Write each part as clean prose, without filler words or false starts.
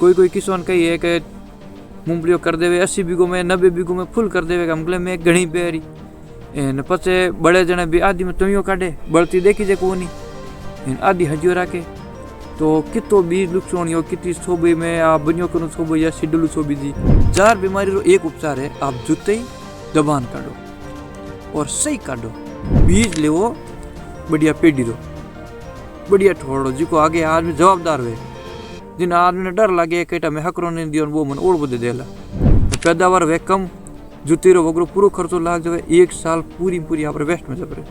कोई कोई किसान कही है कि मूंगफलियों कर देवे 80 बीघों में 90 बीघों में फुल कर देवे हमले में घणी बेरी एन पछे बड़े जने भी आदि में तमियो काढे बळती देखी जे कोनी एन आदि हजियो राखे तो कितो बीज लुक्षणियो किती सोबी में आप बनियो कनु सोबी या सिडलू सोबी जी जार बीमारी रो एक उपचार है आप जुते ही दबान काढो और सही काढो बीज लेवो बढ़िया पेड़ी रो बढ़िया ठोड़ो जिको आगे आदमी जवाबदार हुए जिन आदमी ने डर लगे केटा में हकरो नहीं दियो वो मन ओढ़ बदे देला पैदावार वे कम जुती रो वगरो पूरा खर्चो लाग जावे एक साल पूरी आप वेस्ट में जबरे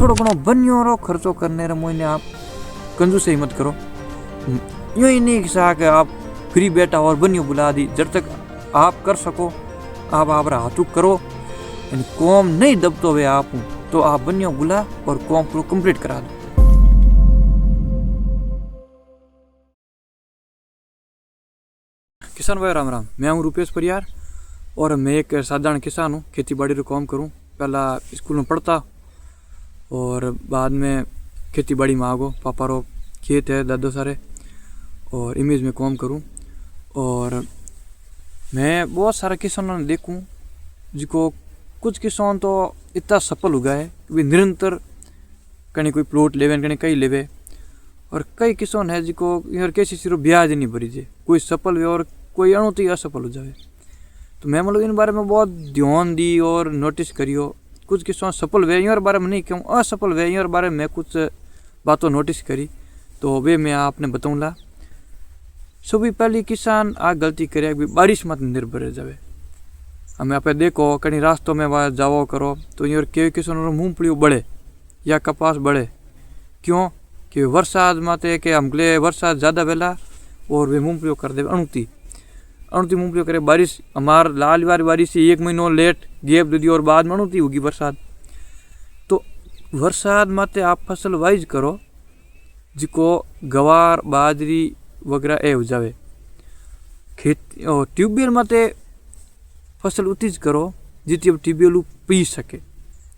थोड़ो घणो बनियो रो खर्चो करने रे मोइने आप कंजूसी मत करो यूं ही नहीं कि आप फ्री बैठा और बनियो बुला दी जब तक आप कर सको आप हाथों करो कॉम नहीं दबतो वे आप तो आप बनियो बुला और कॉम पूरा कंप्लीट करा दो। किसान भाई राम राम, मैं हूँ रूपेश परियार और मैं एक साधारण किसान हूँ। खेती बाड़ी रो काम करूँ। पहला स्कूल में पढ़ता और बाद में खेती बाड़ी में आगो पापा रो खेत है दादो सारे और इमेज में काम करूँ। और मैं बहुत सारे किसानों ने देखूँ जिको कुछ किसान तो इतना सफल हुआ है कि वे निरंतर कहीं कोई प्लॉट लेवे कहीं कहीं लेवे और कई किसान है जिको यार कैसी सिर्फ ब्याज नहीं भरी जाए कोई सफल हुए और कोई अणुती असफल हो जाए। तो मैं मतलब इन बारे में बहुत ध्यान दी और नोटिस करियो कुछ किसान सफल हुए यार बारे में नहीं कहूँ असफल हुए यार बारे में कुछ बातों नोटिस करी तो वे मैं आपने बताऊँगा। सभी पहली किसान आ गलती करे बारिश मत निर्भर रह जाए। हमें आप देखो कहीं रास्तों में वहाँ जाओ करो तो यार कई किसानों मूंगफली बढ़े या कपास बढ़े क्यों कि वरसाद माते के हमले वरसाद ज़्यादा वेला और वे मूंगफली कर दे अणुती मूंगफली करे बारिश हमार लाल वाली बारिश से 1 महीनों लेट गैप दे दी और बाद में अणुती होगी बरसात। तो वरसाद माते आप फसल वाइज करो जिको गवार बाजरी वगैरह ए हो जावे। खेती और ट्यूबवेल माते फसल उतीज करो जितनी अब ट्यूबवेल पी सके।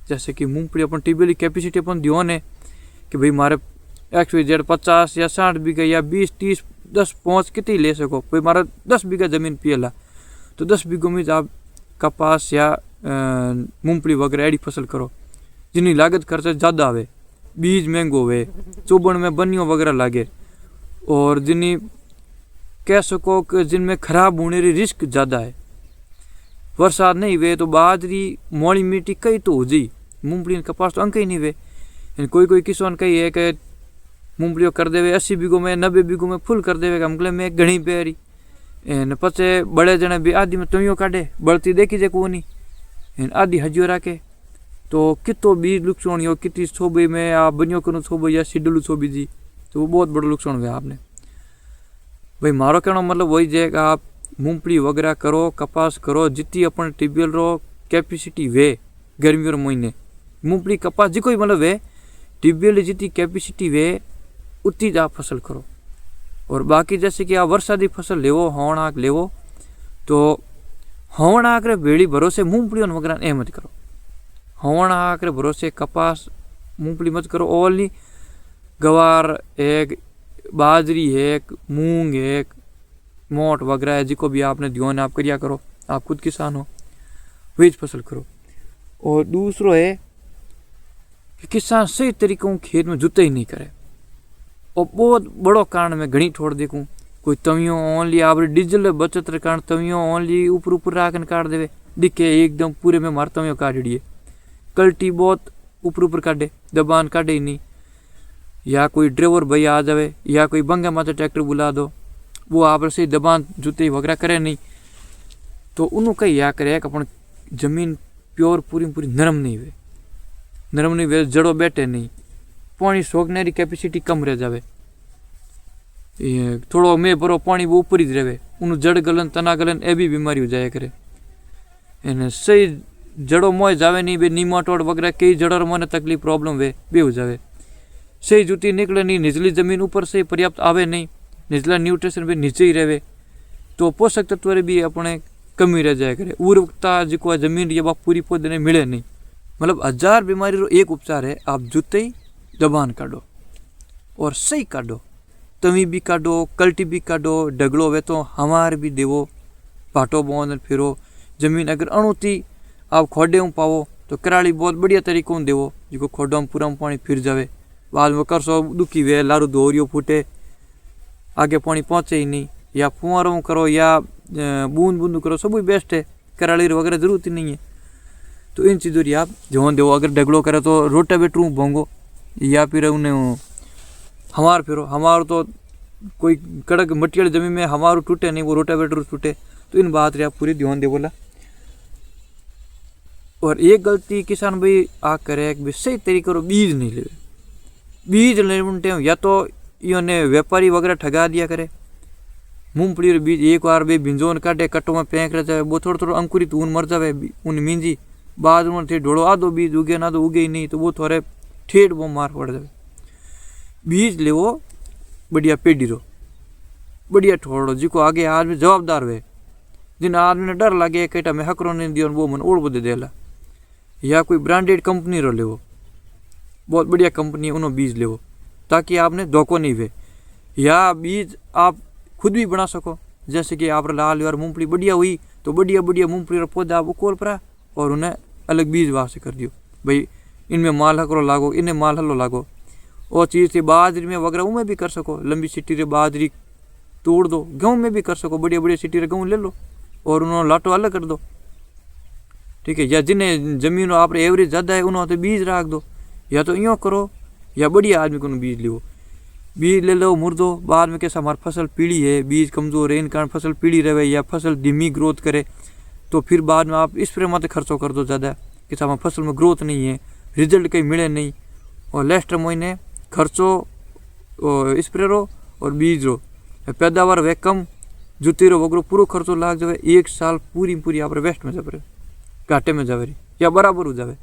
जैसे कि मूंगफली अपन ट्यूबवेल की कैपेसिटी अपन दियो ने कि भाई मारे XYZ 50 या 60 बीघा या 20 30 10 5 कितनी ले सको। भाई मारा 10 बीघा जमीन पियला तो 10 बीघों में आप कपास या मूंगफली वगैरह एडी फसल करो जिनकी लागत खर्चा ज़्यादा आवे बीज महंगो हुए चोबन में बनियों वगैरह लागे और जिन्हें कह सको कि जिनमें खराब होने की रिस्क ज़्यादा है। बरसात नहीं हुए तो बाजरी मोड़ी मिट्टी कई तो हो जी मूंगफली कपास तो अंक ही नहीं हुए। कोई किसान कही है कि मूंगफलियों कर देवे 80 बीघों में 90 बीघों में फुल कर देवे हमले में घणी बेरी एन पछे बड़े जने भी आदि में तमियो काढे बळती देखी जे कोनी एन आदि हजियो राखे तो कितो बीज लुक्षणियो किती सोबी में आप बनियो कनु सोबी या सिडलू सोबी जी तो वो बहुत बड़ो लुक्षण हुआ आपने। भाई मारो कहना मतलब वही जे कि आप मूंगफली वगैरह करो कपास करो जितनी अपन ट्यूबवेल रो कैपेसिटी वे गर्मियों रो महीने मूंगफली कपास जी कोई मतलब वे ट्यूबवेल जितनी कैपेसिटी वे उतनी आप फसल करो। और बाकी जैसे कि आप वर्षादी फसल लेवो हवणाक लेवो तो हवणाक रे बेड़ी भरोसे मूंगफली वगैरह ए मत करो। हवणाक रे भरोसे कपास मूंगफली मत करो। ओनली गवार एक बाजरी एक मूंग एक मोट वगैरह है जिको भी आपने ध्यान आप करिया करो। आप खुद किसान हो वेज फसल करो। और दूसरो है कि किसान सही तरीकों खेत में जुते ही नहीं करे और बहुत बड़ो कारण में घनी छोड़ देखूँ कोई तवियों ओनली आप डीजल बचत रे कारण तवियों ओनली ऊपर राखन काट देवे दिखे एकदम पूरे में मार तवियों काट दिए कल्टी बहुत ऊपर काटे दबान काटे ही नहीं। या कोई ड्राइवर भाई आ जावे या कोई बंगा माथे ट्रैक्टर बुला दो वो आप से दबान जुते वगैरह करे नहीं तो उन्होंने कहीं या करे कि अपन जमीन प्योर पूरी नरम नहीं हुए जड़ो बैठे नहीं पानी सोखने की कैपेसिटी कम रह जावे थोड़ो में भरो पानी वो ऊपर ही रहे उन जड़ गलन तना गलन ए भी बीमारी हो जाए करे एने सही जड़ो मोय जावे नहीं बे नीमाटोड़ वगैरह कई जड़ों में तकलीफ प्रॉब्लम वे भी हो जावे। सही जुती निकले नहीं निचली जमीन ऊपर से पर्याप्त आवे नहीं निचला न्यूट्रिशन भी नीचे ही रहे तो पोषक तत्व भी अपने कमी रह जाए करे उर्वरकता जिको जमीन ये पूरी पौधे मिले नहीं। मतलब 1000 बीमारी रो एक उपचार है आप जुते ही दबान काढो और सही काढो तवी भी काटो, कल्टी भी काटो, डगलो वे तो हमार भी देवो, भाटो बोन फिरो। जमीन अगर अणुती आप खोडे में पावो तो कराली बहुत बढ़िया तरीकों देवो, जो खोडो में पूरा पानी फिर जावे। बाद में करसो दुखी वे लारू दोरियो फूटे, आगे पानी पहुँचे ही नहीं। या फुवारों करो या बूंद बूंद करो, सब बेस्ट है, कराली वगैरह जरूरत ही नहीं है। तो इन चीज़ों की आप ध्यान दो। अगर डगलो करे तो रोटावेटर भोंगो, या फिर उन्हें हमार फिरो। हमार तो कोई कड़क मट्टी वाली जमीन में हमारू टूटे नहीं, वो रोटावेटर टूटे। तो इन बात रे आप पूरी ध्यान दे बोला। और एक गलती किसान भाई आ करे कि सही तरीके रो बीज नहीं ले। बीज लेने टाइम या तो इन्होंने व्यापारी वगैरह ठगा दिया करे। मूंगफली रो बीज एक बार भी भिंजोन काटे, कट्टों में फेंक रह जाए, वो थोड़ा थोड़ा अंकुरित ऊन मर जाए, ऊन मींजी। बाद में थे ढोड़ो आधो बीज उगे ना तो उगे ही नहीं, तो वो थोड़े ठेठ वो मार पड़ जाए। बीज ले वो बढ़िया पेड़ी रो, बढ़िया ठोड़ो, जिको आगे आदमी जवाबदार हुए। जिन आदमी ने डर लगे कटा मैं हकरो नहीं दियो, वो मन ओढ़ दे देला। या कोई ब्रांडेड कंपनी रो लेवो, बहुत बढ़िया कंपनी है, उन्होंने बीज लेवो, ताकि आपने धोखो नहीं हुए। या बीज आप खुद भी बना सको, जैसे कि आप लाल यार मूंगफली बढ़िया हुई तो बढ़िया बढ़िया मूंगफली का पौधा आप उकोल पड़ा और उन्हें अलग बीज वहाँ से कर दियो। भाई इनमें माल हकरो लागो, इन्हें माल हलो लागो। और चीज़ से बाजरी में वगैरह में भी कर सको, लंबी सिटी रे बाजरी तोड़ दो। गेहूँ में भी कर सको, बढ़िया बढ़िया सिटी रे गेहूँ ले लो और उन्होंने लाटो अलग कर दो, ठीक है। या जिन्हें जमीन आप एवरेज ज़्यादा है उन्होंने तो बीज रख दो। या तो यूँ करो, या बढ़िया आदमी को बीज लो, बीज ले लो मुर्दो। बाद में कैसा हमारी फसल पीली है, बीज कमज़ोर है, इन कारण फसल पीली रहे या फसल धीमी ग्रोथ करे, तो फिर बाद में आप स्प्रे मत खर्चो कर दो ज़्यादा, कि हमारी फसल में ग्रोथ नहीं है, रिजल्ट कहीं मिले नहीं। और लास्ट महीने खर्चो स्प्रे रो और बीज रो, पैदावार वे कम, जुती रो वगैरह पूरा खर्चो लाग जाए। एक साल पूरी पूरी आप वेस्ट में जावे, घाटे में जावे या बराबर हो जावे,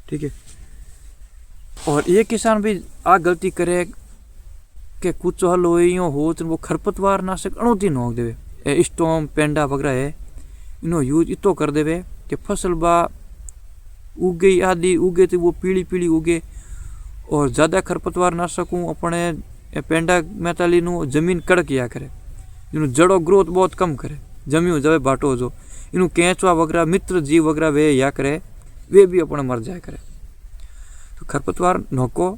ठीक है। और ये किसान भी आ गलती करे कि कुछ हल हो तो वो खरपतवार नाशक अणुती नोक देवे, स्टोम पेंडा वगैरह है, इनो यूज इतो कर देवे कि फसल बा उगे आदि उगे तो वो पीली पीली उगे। और ज़्यादा खरपतवार नाशक अपने पेंडा मैताली जमीन कड़क या करे, इनू जड़ो ग्रोथ बहुत कम करे, जमी हो जाए भाटो हो जो। इनू केंचवा वगैरह मित्र जीव वगैरह वे या करे, वे भी अपने मर जाए करे। तो खरपतवार नोको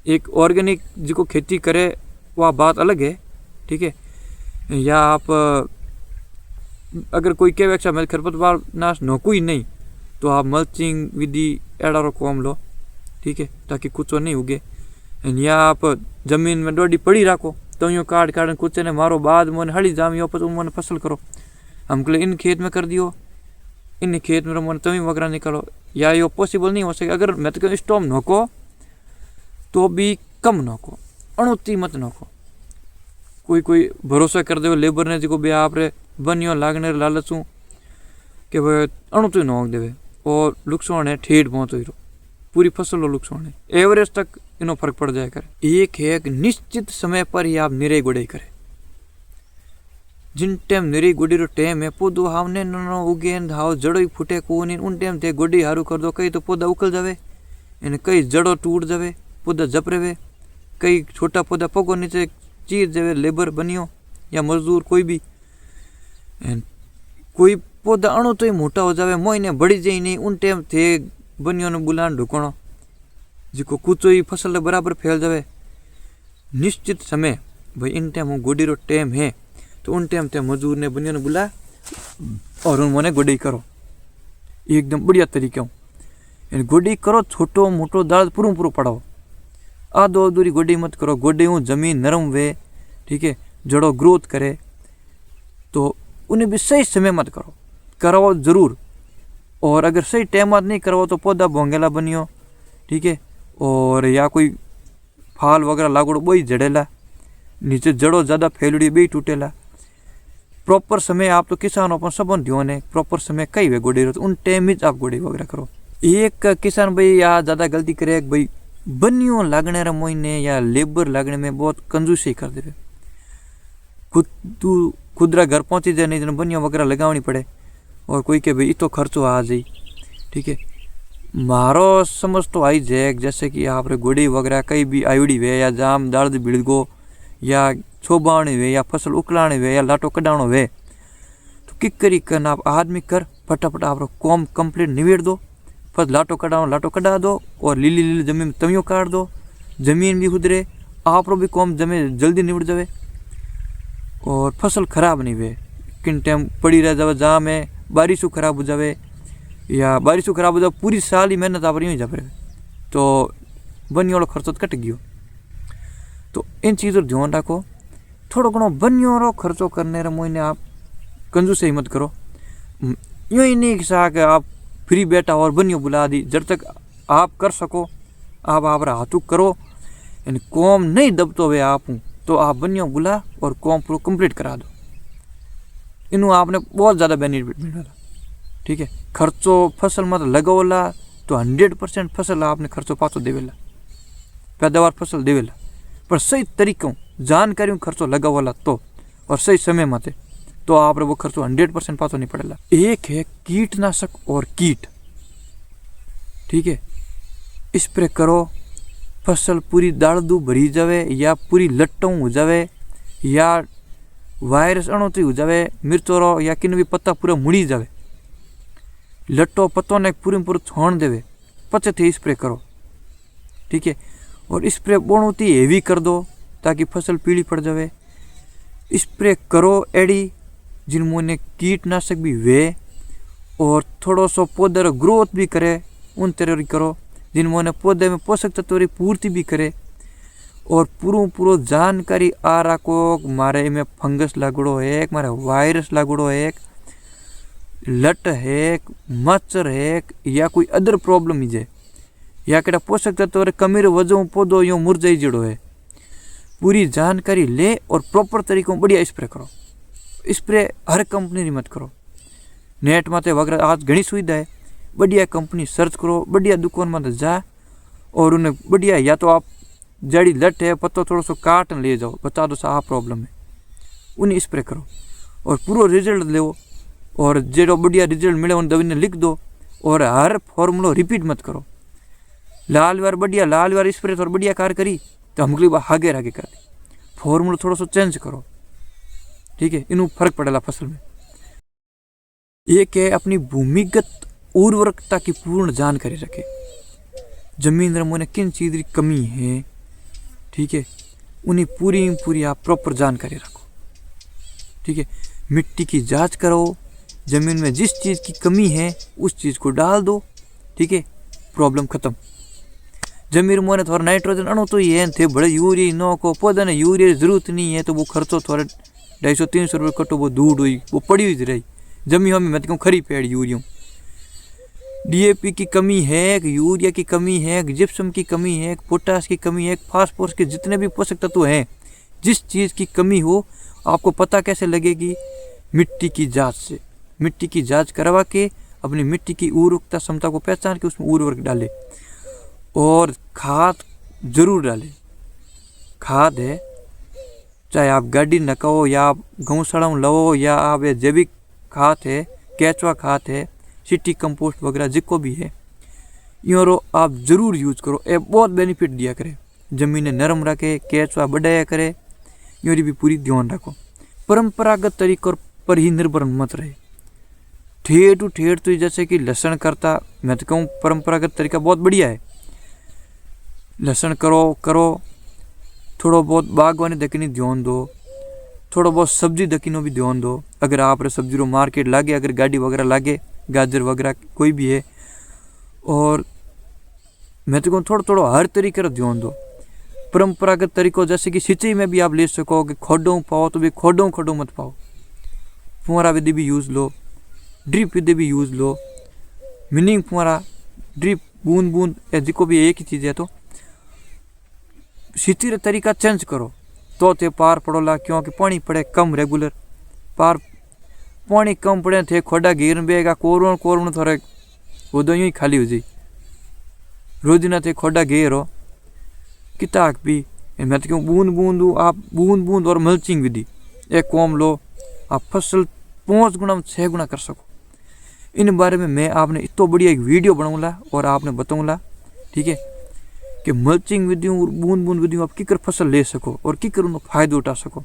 एक ऑर्गेनिक जिको खेती करे वह बात अलग है, ठीक है। या आप अगर कोई कहे अच्छा मैं खरपतवार नाश नोकू ही नहीं, तो आप मल्चिंग विधि एडारो कॉम लो, ठीक है, ताकि कुछ नहीं उगे। या आप जमीन में डोडी पड़ी रखो, तो यूँ काट काट कुछ ने मारो, बाद में हड़ी जामियो पर मैंने फसल करो। हमको इन खेत में कर दियो, इन खेत में मन तवी वगैरह निकालो, या यो पॉसिबल नहीं हो सके। अगर मैं तो कहूँ स्टॉम नोको तो भी कम नोको, अणुती मत नोको। कोई भरोसा कर दे लेबर ने जो भी आप रे बनियो लागने लालचू कि भाई अणुती नोक देवे, और नुकसान है ठेठ बहुत हो, पूरी फसल लो नुकसान है, एवरेज तक इनो फर्क पड़ जाए करे। एक निश्चित समय पर ही आप निरे गुड़ाई करे। जिन टाइम निरी गुड़ी रो टाइम है, पौधो हावने नो उगे हाव जड़ो ही फूटे को नहीं, उन टाइम थे गुड़ी हारू कर दो। कई तो पौधा उकल जावे, इन कई जड़ो टूट जावे, पौधा जप रहे, कई छोटा पौधा पगो नीचे चीर जावे, लेबर बनियो या मजदूर कोई भी। कोई पौधा अणु तो ही मोटा हो जावे, मोईने बढ़ी जाए नहीं, उन टाइम थे बनियो ने बुलान ढुकणो, जिको कुचो ही फसल बराबर फैल जावे। निश्चित समय भाई इन टाइम गुड़ी रो टाइम है, तो उन टाइम ते मजदूर ने बनियो ने बुला और उन्होंने गुड़ी करो एकदम बढ़िया तरीके से। गुड़ी करो, छोटो मोटो दर्द पूरो पड़ाओ, आधो अधूरी गुड़ी मत करो। गुड़ी जमीन नरम वे, ठीक है, जड़ो ग्रोथ करे, तो उन्हें भी सही समय मत करो, कराओ जरूर। और अगर सही टाइम नहीं कराओ तो पौधा भोंगेला बनियो, ठीक है। और या कोई फाल वगैरह लागोड़ो बही जड़ेला, नीचे जड़ो ज़्यादा फैलड़ी बही टूटेला। प्रॉपर समय आप तो किसान अपन सबन ध्यान है, प्रॉपर समय कई वे गोड़ी तो उन टाइम ही आप गोड़ी वगैरह करो। एक किसान भाई या ज़्यादा गलती करे भाई बनियों लागने रे महीने या लेबर लागने में बहुत कंजूसी कर दे, खुदरा घर पहुंची जाए नहीं, बनियों वगैरह लगावनी पड़े। और कोई के भाई तो खर्चो आ जाए, ठीक है, मारो समझ तो आई जैक, जैसे कि आप रे गोड़ी वगैरह कई भी आयुड़ी वे या जाम दर्द भिड़गो या छोबाणी वे या फसल उकलाणी वे या लाटो कडाणो वे, तो किक करी कर आप आदमी कर फटाफट आप कॉम कंप्लीट निवेड़ दो। बस लाटो कडाओ, लाटो कड़ा दो और लीली लीली जमीन में तवियों काट दो, जमीन भी खुदरे, आप भी कॉम जमे जल्दी निवड़ जावे और फसल खराब नहीं वे। किन टाइम पड़ी रह जावे जहाँ में बारिशों खराब हो जावे या बारिशों खराब हो जाए पूरी साल ही मेहनत आप रही जाए तो बनियों वाला खर्चो तो कट गयो। तो इन चीज़ों ध्यान रखो। थोड़ा घणो बनियों रो खर्चो करने रे मोइने आप कंजूसी मत करो। यूँ ही नहीं कि आप फ्री बैठा और बनियों बुला दी। जब तक आप कर सको आप हाथों करो, यानी कॉम नहीं दबतो वे आप तो आप बनियों बुला और कॉम पूरा कंप्लीट करा दो। इनू आपने बहुत ज़्यादा बेनिफिट मिलेगा। ठीक है, खर्चो फसल मत लगावला तो 100% फसल आपने खर्चो पाचो देवेला, पैदावार फसल देवेला, पर सही तरीकों जानकारी खर्चो लगावला तो और सही समय मत तो आप वो खर्चो 100% पाचो नहीं पड़ेगा। एक है कीटनाशक और कीट। ठीक है, स्प्रे करो, फसल पूरी दाड़दू भरी जावे या पूरी लट्टों हो जावे या वायरस अणुती हो जावे, मिर्चो रो या किन भी पत्ता पूरा मुड़ी जावे, लट्टो पत्तों ने पूरी पूरा छोड़ देवे, पचे थे स्प्रे करो। ठीक है, और स्प्रे बहुत ही हेवी कर दो ताकि फसल पीली पड़ जावे। स्प्रे करो एडी जिनमें कीटनाशक भी वे और थोड़ो सो पौधे ग्रोथ भी करे, उन तरह करो जिनमें पौधे में पोषक तत्वों की पूर्ति भी करे। और पूरो जानकारी आ रखो मारे में फंगस लागड़ो है, मारे वायरस लागड़ो है, लट है, मच्छर है या कोई अदर प्रॉब्लम ही है या केड़ा पोषक तत्व कमी रे वजह पौधो यो मुरझाई जड़ो है। पूरी जानकारी ले और प्रॉपर तरीकों बढ़िया स्प्रे करो। स्प्रे हर कंपनी मत करो, नेट माते वगैरह आज घनी सुविधा है, बढ़िया कंपनी सर्च करो, बढ़िया दुकान में जा और उन्हें बढ़िया या तो आप जड़ी लट है पत्तो थोड़ा सो काट ले जाओ, बता दो सा प्रॉब्लम है, उन्हें स्प्रे करो और पूरा रिजल्ट लो और जो बढ़िया रिजल्ट मिले उन दवाई ने लिख दो। और हर फॉर्मूलो रिपीट मत करो। लाल बार स्प्रे थोड़ा बढ़िया कार करी तो हम अगली बार आगे कर दी, फॉर्मूलो थोड़ा सो चेंज करो। ठीक है, इनू फर्क पड़ेगा फसल में। एक है अपनी भूमिगत उर्वरकता की पूर्ण जानकारी रखे, जमीन में किन चीज़ की कमी है। ठीक है, उन्हें पूरी आप प्रॉपर जानकारी रखो। ठीक है, मिट्टी की जांच करो, जमीन में जिस चीज़ की कमी है उस चीज़ को डाल दो। ठीक है, प्रॉब्लम खत्म। जमीन में थोड़ा नाइट्रोजन अणु तो ये थे बड़े यूरिया नो को पौधा ने यूरिया की जरूरत नहीं है तो वो खर्चो थोड़ा 250-300 रुपये कटो, वो दूध हुई वो पड़ी हुई रही जमी हमें मैं कहूँ खरी पेड़ यूरिया। डीएपी की कमी है, यूरिया की कमी है, जिप्सम की कमी है, पोटास की कमी है, फास्फोरस के जितने भी पोषक तत्व हैं, जिस चीज़ की कमी हो आपको पता कैसे लगेगी? मिट्टी की जांच से। मिट्टी की जांच करवा के अपनी मिट्टी की उर्वरकता क्षमता को पहचान के उसमें उर्वरक डाले और खाद जरूर डाले। खाद है चाहे आप गाड़ी नकाओ या आप गौशाला में लो या आप जैविक खाद है, केचुआ खाद है, सिटी कंपोस्ट वगैरह जिको भी है यो आप जरूर यूज करो। ये बहुत बेनिफिट दिया करे, जमीन नरम रखे, केचुआ बढ़ाया करे, योरी भी पूरी ध्यान रखो। परंपरागत तरीकों पर ही निर्भर मत रहे। ठेठ टू ठेठ तो जैसे कि लहसुन करता, मैं तो कहूँ परंपरागत तरीका बहुत बढ़िया है। लहसुन करो थोड़ा बहुत बागवानी दखनी ध्यान दो, थोड़ा बहुत सब्जी दखीनो भी ध्यान दो। अगर आप रे सब्जी रो मार्केट लागे, अगर गाड़ी वगैरह लागे, गाजर वगैरह कोई भी है, और मैं तो कहूँ थोड़ा हर तरीके का ध्यान दो। परंपरागत तरीकों जैसे कि सिंचाई में भी आप ले सको कि खोडों पाओ तो भी खोडों मत पाओ, फुहारा विधि भी यूज़ लो, ड्रिप विधि भी यूज़ लो, मिनिंग फुहारा, ड्रिप, बूंद बूंद जिको भी एक ही चीज़ है। तो सिंचाई रा तरीका चेंज करो तो ते पार पड़ोला, क्योंकि पानी पड़े कम रेगुलर, पार पानी कम पड़े थे खोडा घेर बेगा कोरोन थोड़े वो दो यूँ ही खाली हो जाए। रोजिना थे खोडा घेरो किताक भी मैं तो क्यों बूंद बूंद और मल्चिंग विधि एक कॉम लो, आप फसल 5 गुना 6 गुना कर सको। इन बारे में मैं आपने इतना बढ़िया एक वीडियो बनाऊंगा और आपने बताऊंगा, ठीक है, कि मल्चिंग विधियों और बूंद बूंद विधियों आप किकर फसल ले सको और किकर उनका फायदा उठा सको,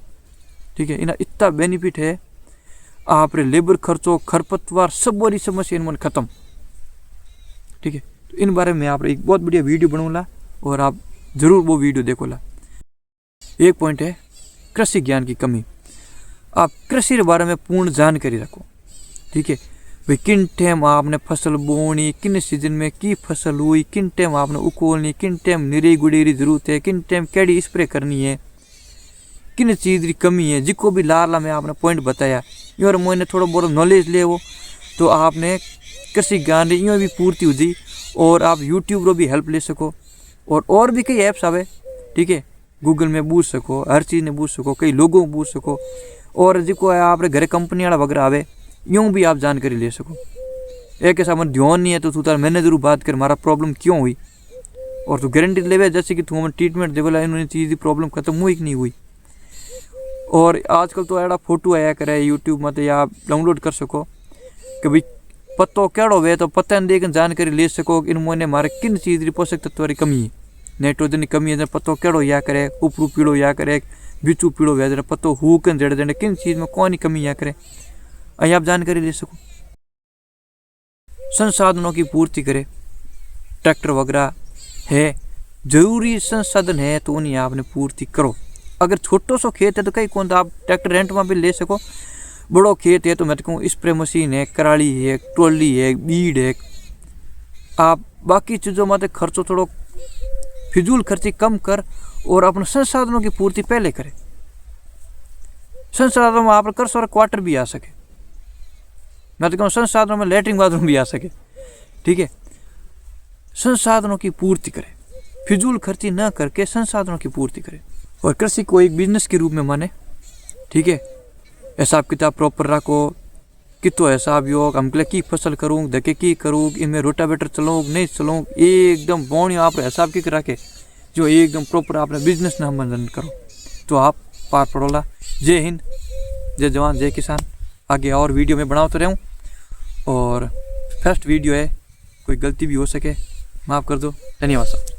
ठीक है। इना इतना बेनिफिट है, आप लेबर खर्चो खरपतवार सब बड़ी समस्या इनमें खत्म, ठीक है। तो इन बारे में आप एक बहुत बढ़िया वीडियो बनाऊंगा और आप जरूर वो वीडियो देखोला। एक पॉइंट है कृषि ज्ञान की कमी। आप कृषि के बारे में पूर्ण जानकारी रखो, ठीक है। भाई किन टाइम आपने फसल बोनी, किन सीजन में की फसल हुई, किन टाइम आपने उकोलनी, किन टाइम निरे गुड़ेरी जरूरत है, किन टाइम कैडी स्प्रे करनी है, किन चीज़ की कमी है, जिको भी लाला में आपने पॉइंट बताया और मैंने थोड़ा बहुत नॉलेज ले वो तो आपने कृषि ज्ञान यूँ भी पूर्ति हो जी और आप यूट्यूब रो भी हेल्प ले सको और भी कई ऐप्स आवे, ठीक है। गूगल में बूझ सको, हर चीज़ ने बूझ सको, कई लोगों को बूझ सको और जिको आप घरे कंपनी वाला वगैरह आवे यूँ भी आप जानकारी ले सको। एक ऐसा मन ध्यान नहीं है तो तू तार मैंने जरूर बात कर मारा प्रॉब्लम क्यों हुई और तू गारंटी लेवे जैसे कि तू हमें ट्रीटमेंट दे बोला इन्होंने चीज़ की प्रॉब्लम खत्म हुई कि नहीं हुई। और आजकल तो ऐसा फोटो आया करे यूट्यूब में तो या आप डाउनलोड कर सको कि भाई पत्तो केड़ो वे तो पत्ता देख जानकारी ले सको इन मोने मारे किन चीज़ की पोषक तत्व की कमी है, नाइट्रोजन की कमी है, पत्तो केड़ो या करे, उपरू पीड़ो या करे, बिचू पीड़ो वे जरा पत्तो हुकन जड़ जड़े किन चीज़ में कौन कमी या करे, अभी आप जानकारी ले सको। संसाधनों की पूर्ति करे, ट्रैक्टर वगैरह है, जरूरी संसाधन है तो उन्हें आपने पूर्ति करो। अगर छोटो सो खेत है तो कहीं कौन आप ट्रैक्टर रेंट में भी ले सको, बड़ो खेत है तो मैं तो कहूँ स्प्रे मशीन है, कराली है, ट्रॉली है, बीड है, आप बाकी चीज़ों में खर्चो थोड़ो फिजूल खर्ची कम कर और अपने संसाधनों की पूर्ति पहले करे। संसाधनों में आप कर सो क्वार्टर भी आ सके, मैं तो कहूँ संसाधनों में लैट्रिन बाथरूम भी आ सके, ठीक है। संसाधनों की पूर्ति करे, फिजूल खर्ची न करके संसाधनों की पूर्ति करे और कृषि को एक बिजनेस के रूप में माने, ठीक है। हिसाब किताब प्रॉपर रखो, कितो हिसाब योग हमके की फसल करूँ, धके की करूँ, इनमें रोटावेटर चलाऊँ नहीं चलाऊँ, एकदम बोणी आप हिसाब की रखे जो एकदम प्रॉपर आपने बिजनेस न रन करो तो आप पार पड़ोला। जय हिंद, जय जवान, जय किसान। आगे और वीडियो में बनाते रहूँ और फर्स्ट वीडियो है, कोई गलती भी हो सके माफ़ कर दो। धन्यवाद साहब।